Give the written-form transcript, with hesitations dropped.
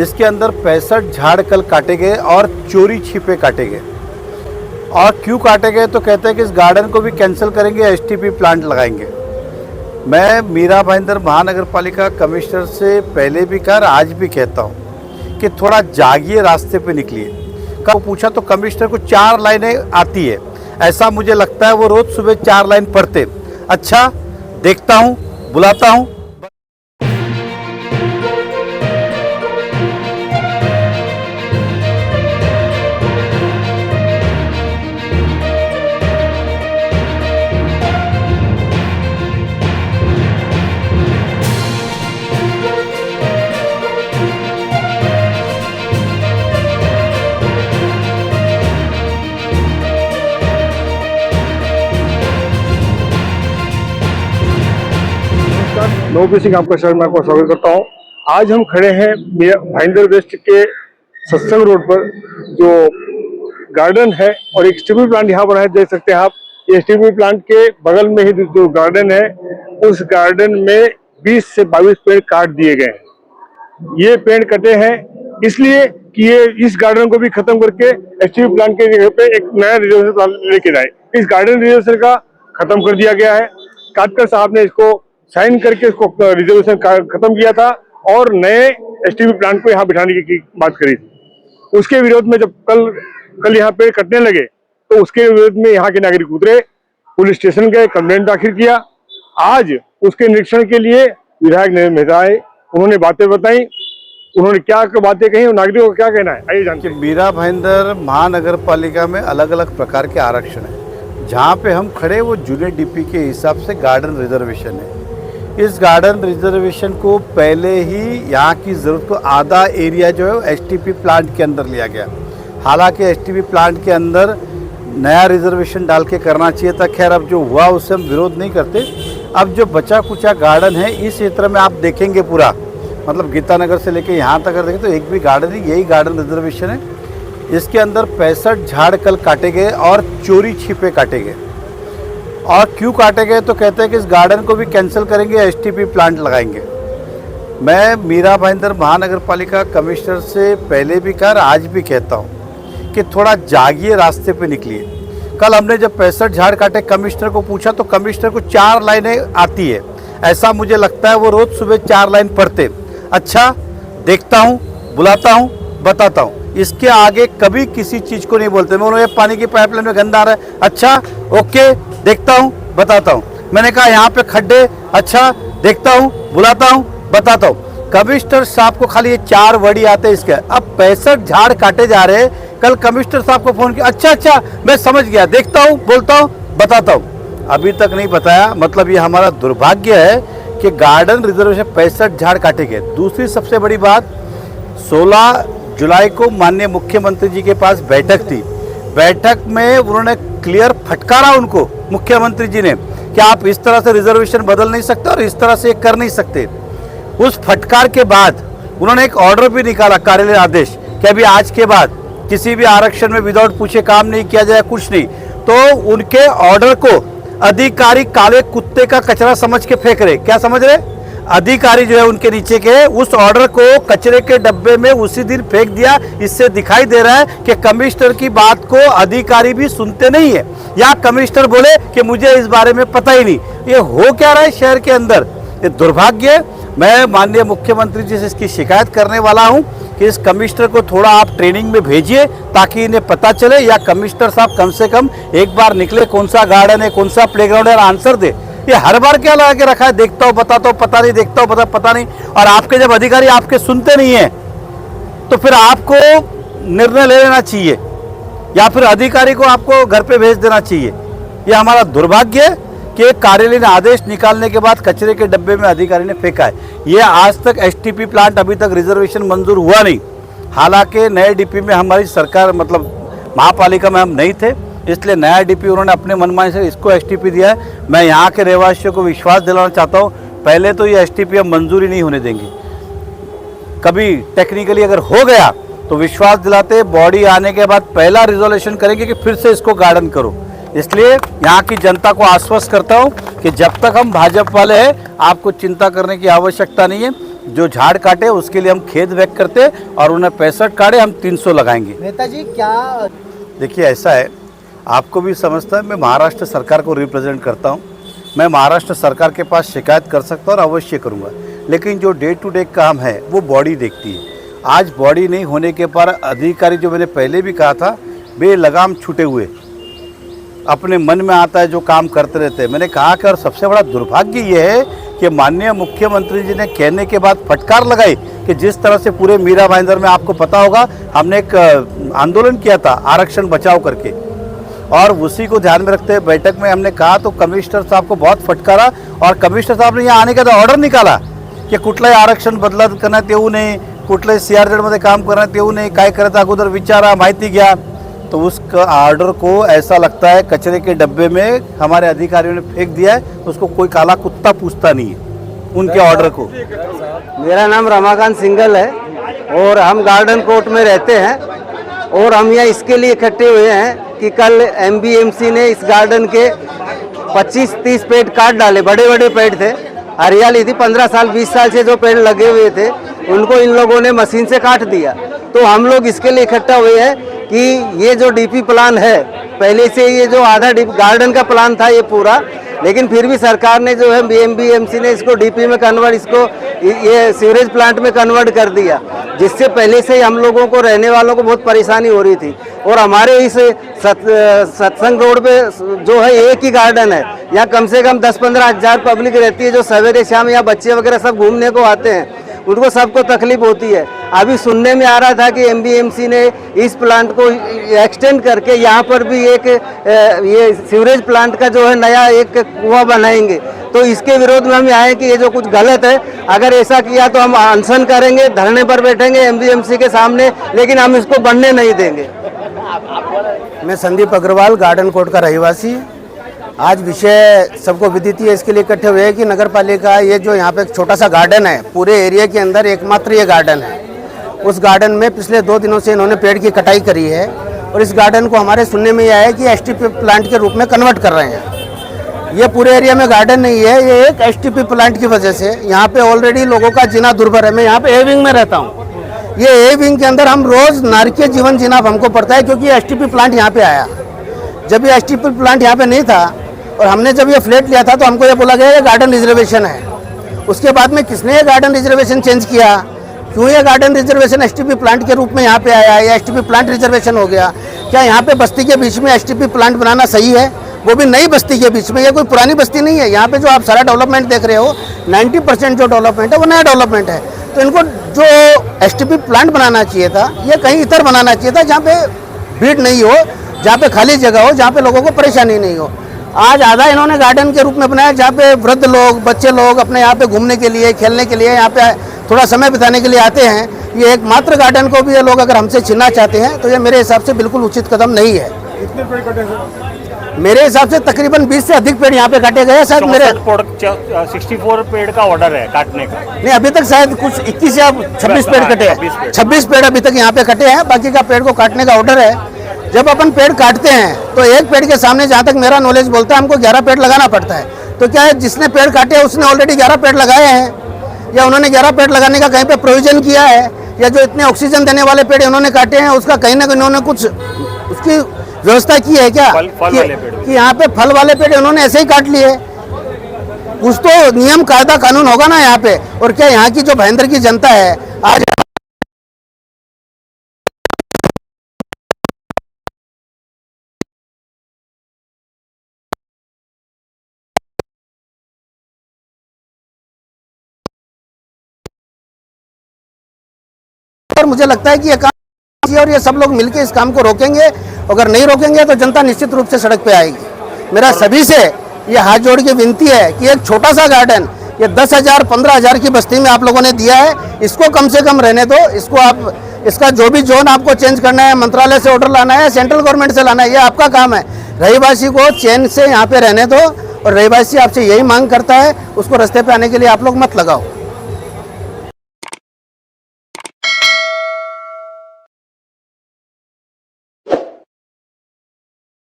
इसके अंदर 65 झाड़ कल काटे गए और चोरी छिपे काटे गए। और क्यों काटे गए तो कहते हैं कि इस गार्डन को भी कैंसिल करेंगे, एसटीपी प्लांट लगाएंगे। मैं मीरा भाईंदर महानगर पालिका कमिश्नर से पहले भी कहा, आज भी कहता हूँ कि थोड़ा जागिए, रास्ते पे निकलिए। कब पूछा तो कमिश्नर को 4 लाइनें आती है, ऐसा मुझे लगता है वो रोज़ सुबह 4 लाइन पढ़ते। अच्छा, देखता हूँ, बुलाता हूँ। नवप्रीत सिंह आपका शहर में आपका स्वागत करता हूँ। आज हम खड़े हैं भाईंदर वेस्ट के सत्संग रोड पर, जो गार्डन है और एक स्टीपल प्लांट यहाँ पर है, देख सकते हैं आप। ये स्टीपल प्लांट के बगल में ही जो गार्डन है, उस गार्डन में 20 से 22 पेड़ काट दिए गए हैं। ये पेड़ कटे हैं इसलिए कि ये इस गार्डन को भी खत्म करके स्टीपल प्लांट के जगह पे एक नया रिजर्वेशन प्लान लेके जाए। इस गार्डन रिजर्वेशन का खत्म कर दिया गया है। काटकर साहब ने इसको साइन करके इसको रिजर्वेशन खत्म किया था और नए एसटीपी प्लांट को यहाँ बिठाने की बात करी थी। उसके विरोध में जब कल यहाँ पेड़ कटने लगे तो उसके विरोध में यहाँ के नागरिक उतरे, पुलिस स्टेशन गए, कंप्लेंट दाखिल किया। आज उसके निरीक्षण के लिए विधायक नरेंद्र मेहता आए, उन्होंने बातें बताई, उन्होंने क्या बातें कही और नागरिकों को क्या कहना है, आइए जानते हैं। मीरा भाईंदर महानगर पालिका में अलग अलग प्रकार के आरक्षण है। जहाँ पे हम खड़े वो जूनियर डीपी के हिसाब से गार्डन रिजर्वेशन है। इस गार्डन रिजर्वेशन को पहले ही यहाँ की ज़रूरत को आधा एरिया जो है एसटीपी प्लांट के अंदर लिया गया। हालांकि एसटीपी प्लांट के अंदर नया रिजर्वेशन डाल के करना चाहिए था। खैर, अब जो हुआ उससे हम विरोध नहीं करते। अब जो बचा कुचा गार्डन है इस क्षेत्र में आप देखेंगे पूरा, मतलब गीतानगर से लेके यहाँ तक अगर देखें तो एक भी गार्डन नहीं, यही गार्डन रिजर्वेशन है। इसके अंदर 65 झाड़ कल काटे गए और चोरी छिपे काटे गए। और क्यों काटे गए तो कहते हैं कि इस गार्डन को भी कैंसिल करेंगे, एसटीपी प्लांट लगाएंगे। मैं मीरा भाईंदर महानगर पालिका कमिश्नर से पहले भी कहा, आज भी कहता हूँ कि थोड़ा जागिए, रास्ते पे निकलिए। कल हमने जब 65 झाड़ काटे, कमिश्नर को पूछा तो कमिश्नर को 4 लाइनें आती है, ऐसा मुझे लगता है वो रोज़ सुबह 4 लाइन पढ़ते। अच्छा, देखता हूँ, बुलाता हूँ, बताता हूँ। इसके आगे कभी किसी चीज़ को नहीं बोलते। मैं बोलूँ पानी की पाइपलाइन में गंदा आ रहा है, अच्छा ओके, देखता हूँ, बताता हूँ। मैंने कहा यहाँ पे खड्डे, अच्छा देखता हूँ, बुलाता हूँ, बताता हूँ। कमिश्नर साहब को खाली ये 4 वर्ड आते हैं इसके। अब 65 झाड़ काटे जा रहे हैं। कल कमिश्नर साहब को फ़ोन किया, अच्छा मैं समझ गया, देखता हूँ, बोलता हूँ, बताता हूँ। अभी तक नहीं बताया। मतलब ये हमारा दुर्भाग्य है कि गार्डन रिजर्वेशन 65 झाड़ काटे गए। दूसरी सबसे बड़ी बात, 16 जुलाई को माननीय मुख्यमंत्री जी के पास बैठक थी। बैठक में उन्होंने क्लियर फटकारा उनको, मुख्यमंत्री जी ने, कि आप इस तरह से रिजर्वेशन बदल नहीं सकते और इस तरह से कर नहीं सकते। उस फटकार के बाद उन्होंने एक ऑर्डर भी निकाला, कार्यालय आदेश, कि अभी आज के बाद किसी भी आरक्षण में विदाउट पूछे काम नहीं किया जाए, कुछ नहीं। तो उनके ऑर्डर को अधिकारी काले कुत्ते का कचरा समझ के फेंक रहे। क्या समझ रहे? अधिकारी जो है उनके नीचे के, उस ऑर्डर को कचरे के डब्बे में उसी दिन फेंक दिया। इससे दिखाई दे रहा है कि कमिश्नर की बात को अधिकारी भी सुनते नहीं है, या कमिश्नर बोले कि मुझे इस बारे में पता ही नहीं। ये हो क्या रहा है शहर के अंदर, ये दुर्भाग्य। मैं माननीय मुख्यमंत्री जी से इसकी शिकायत करने वाला हूं कि इस कमिश्नर को थोड़ा आप ट्रेनिंग में भेजिए ताकि इन्हें पता चले, या कमिश्नर साहब कम से कम एक बार निकले, कौन सा गार्डन है, कौन सा प्लेग्राउंड है, आंसर दे। ये हर बार क्या लगा के रखा है, देखता हूँ, बताता हूँ, पता नहीं, देखता हूँ, पता नहीं। और आपके जब अधिकारी आपके सुनते नहीं है तो फिर आपको निर्णय ले लेना चाहिए, या फिर अधिकारी को आपको घर पे भेज देना चाहिए। ये हमारा दुर्भाग्य है कि कार्यालय ने आदेश निकालने के बाद कचरे के डब्बे में अधिकारी ने फेंका है। ये आज तक एसटीपी प्लांट अभी तक रिजर्वेशन मंजूर हुआ नहीं। हालांकि नए डीपी में हमारी सरकार, मतलब महापालिका में हम नहीं थे, इसलिए नया डीपी उन्होंने अपने मनमानी से इसको एसटीपी दिया है। मैं यहाँ के रहवासियों को विश्वास दिलाना चाहता हूँ, पहले तो ये एसटीपी हम मंजूरी नहीं होने देंगे। कभी टेक्निकली अगर हो गया तो विश्वास दिलाते, बॉडी आने के बाद पहला रिजोल्यूशन करेंगे कि फिर से इसको गार्डन करो। इसलिए यहाँ की जनता को आश्वस्त करता हूँ कि जब तक हम भाजपा वाले हैं, आपको चिंता करने की आवश्यकता नहीं है। जो झाड़ काटे उसके लिए हम खेद व्यक्त करते और उन्हें 65 काटे हम 300 लगाएंगे। नेताजी क्या देखिए ऐसा है, आपको भी समझता है मैं महाराष्ट्र सरकार को रिप्रेजेंट करता हूँ, मैं महाराष्ट्र सरकार के पास शिकायत कर सकता हूँ और अवश्य करूँगा, लेकिन जो डे टू डे काम है वो बॉडी देखती है। आज बॉडी नहीं होने के पर अधिकारी, जो मैंने पहले भी कहा था, बेलगाम छूटे हुए अपने मन में आता है जो काम करते रहते हैं। मैंने कहा कि और सबसे बड़ा दुर्भाग्य ये है कि माननीय मुख्यमंत्री जी ने कहने के बाद फटकार लगाई कि जिस तरह से पूरे मीरा भाईंदर में आपको पता होगा हमने एक आंदोलन किया था आरक्षण बचाओ करके, और उसी को ध्यान में रखते हुए बैठक में हमने कहा तो कमिश्नर साहब को बहुत फटकारा और कमिश्नर साहब ने यहाँ आने का ऑर्डर निकाला की कुठलंही आरक्षण बदलाव करण्यात येऊ नये, कुठलंही CRZ मध्ये काम करण्यात येऊ नये, काय करायचं अगोदर विचारा, माहिती घ्या। तो उस ऑर्डर को ऐसा लगता है कचरे के डब्बे में हमारे अधिकारियों ने फेंक दिया है, उसको कोई काला कुत्ता पूछता नहीं है उनके ऑर्डर को। मेरा नाम रमाकांत सिंगल है और हम गार्डन कोर्ट में रहते हैं और हम यहाँ इसके लिए इकट्ठे हुए हैं कि कल MBMC ने इस गार्डन के 25-30 पेड़ काट डाले। बड़े बड़े पेड़ थे, हरियाली थी, 15 साल 20 साल से जो पेड़ लगे हुए थे उनको इन लोगों ने मशीन से काट दिया। तो हम लोग इसके लिए इकट्ठा हुए हैं कि ये जो DP प्लान है, पहले से ये जो आधा गार्डन का प्लान था ये पूरा, लेकिन फिर भी सरकार ने जो है MBMC ने इसको DP में कन्वर्ट, इसको ये सीवरेज प्लांट में कन्वर्ट कर दिया, जिससे पहले से ही हम लोगों को, रहने वालों को बहुत परेशानी हो रही थी। और हमारे इस सत्संग रोड पे जो है एक ही गार्डन है, यहाँ कम से कम 10-15 हज़ार पब्लिक रहती है जो सवेरे शाम यहाँ बच्चे वगैरह सब घूमने को आते हैं, उनको सबको तकलीफ होती है। अभी सुनने में आ रहा था कि MBMC ने इस प्लांट को एक्सटेंड करके यहाँ पर भी एक ये सीवरेज प्लांट का जो है नया एक कुआं बनाएंगे। तो इसके विरोध में हम आए कि ये जो कुछ गलत है, अगर ऐसा किया तो हम अनशन करेंगे, धरने पर बैठेंगे MBMC के सामने, लेकिन हम इसको बनने नहीं देंगे। मैं संदीप अग्रवाल, गार्डन कोर्ट का रहवासी। आज विषय सबको विदित है, इसके लिए इकट्ठे हुए हैं कि नगर पालिका, ये जो यहाँ पे एक छोटा सा गार्डन है, पूरे एरिया के अंदर एकमात्र ये गार्डन है। उस गार्डन में पिछले 2 दिनों से इन्होंने पेड़ की कटाई करी है और इस गार्डन को हमारे सुनने में आया है कि STP प्लांट के रूप में कन्वर्ट कर रहे हैं। ये पूरे एरिया में गार्डन नहीं है, ये एक STP प्लांट की वजह से यहाँ पे ऑलरेडी लोगों का जीना दुर्भर है। मैं यहाँ पे A विंग में रहता हूँ, ये A विंग के अंदर हम रोज नारकीय जीवन जीना हमको पड़ता है, क्योंकि STP प्लांट यहाँ पे आया। जब ये STP प्लांट यहाँ पे नहीं था और हमने जब ये फ्लैट लिया था तो हमको ये बोला गया ये गार्डन रिजर्वेशन है। उसके बाद में किसने ये गार्डन रिजर्वेशन चेंज किया, क्यों ये गार्डन रिजर्वेशन STP प्लांट के रूप में यहाँ पे आया है, या STP प्लांट रिजर्वेशन हो गया? क्या यहाँ पे बस्ती के बीच में STP प्लांट बनाना सही है, वो भी नई बस्ती के बीच में? ये कोई पुरानी बस्ती नहीं है। यहाँ पे जो आप सारा डेवलपमेंट देख रहे हो, 90% जो डेवलपमेंट है वो नया डेवलपमेंट है। तो इनको जो STP प्लांट बनाना चाहिए था, ये कहीं इतर बनाना चाहिए था जहाँ पे भीड़ नहीं हो, जहाँ पे खाली जगह हो, जहाँ पे लोगों को परेशानी नहीं हो। आज आधा इन्होंने गार्डन के रूप में बनाया जहाँ पे वृद्ध लोग, बच्चे लोग अपने यहाँ पे घूमने के लिए, खेलने के लिए, यहाँ पे थोड़ा समय बिताने के लिए आते हैं। ये एकमात्र गार्डन को भी ये लोग अगर हमसे छीनना चाहते हैं तो ये मेरे हिसाब से बिल्कुल उचित कदम नहीं है। कितने पेड़ कटे सर? मेरे हिसाब से तकरीबन 20 से अधिक पेड़ यहाँ पे काटे गए हैं। शायद मेरे 64 पेड़ का ऑर्डर है काटने का। नहीं, अभी तक शायद कुछ 21 या 26 पेड़ कटे हैं। 26 पेड़ अभी तक यहाँ पे कटे हैं, बाकी का पेड़ को काटने का ऑर्डर है। जब अपन पेड़ काटते हैं तो एक पेड़ के सामने, जहाँ तक मेरा नॉलेज बोलता है, हमको 11 पेड़ लगाना पड़ता है। तो क्या है, जिसने पेड़ काटे हैं उसने ऑलरेडी 11 पेड़ लगाए हैं, या उन्होंने 11 पेड़ लगाने का कहीं पे प्रोविजन किया है, या जो इतने ऑक्सीजन देने वाले पेड़ उन्होंने काटे हैं उसका कहीं ना कहीं उन्होंने कुछ उसकी व्यवस्था की है क्या? कि यहाँ पे फल वाले पेड़ उन्होंने ऐसे ही काट लिए? कुछ तो नियम कायदा कानून होगा ना यहाँ पे। और क्या यहाँ की जो भाईंदर की जनता है आज मुझे लगता है कि ये काम, और ये सब लोग मिलकर इस काम को रोकेंगे। अगर नहीं रोकेंगे तो जनता निश्चित रूप से सड़क पे आएगी। मेरा सभी से ये हाथ जोड़ के विनती है कि एक छोटा सा गार्डन, ये 10,000 15,000 की बस्ती में आप लोगों ने दिया है, इसको कम से कम रहने दो। इसको आप, इसका जो भी जोन आपको चेंज करना है, मंत्रालय से ऑर्डर लाना है, सेंट्रल गवर्नमेंट से लाना है, ये आपका काम है। रहीवासी को चैन से यहाँ पे रहने दो, और रहीवासी आपसे यही मांग करता है, उसको रास्ते पे आने के लिए आप लोग मत लगाओ।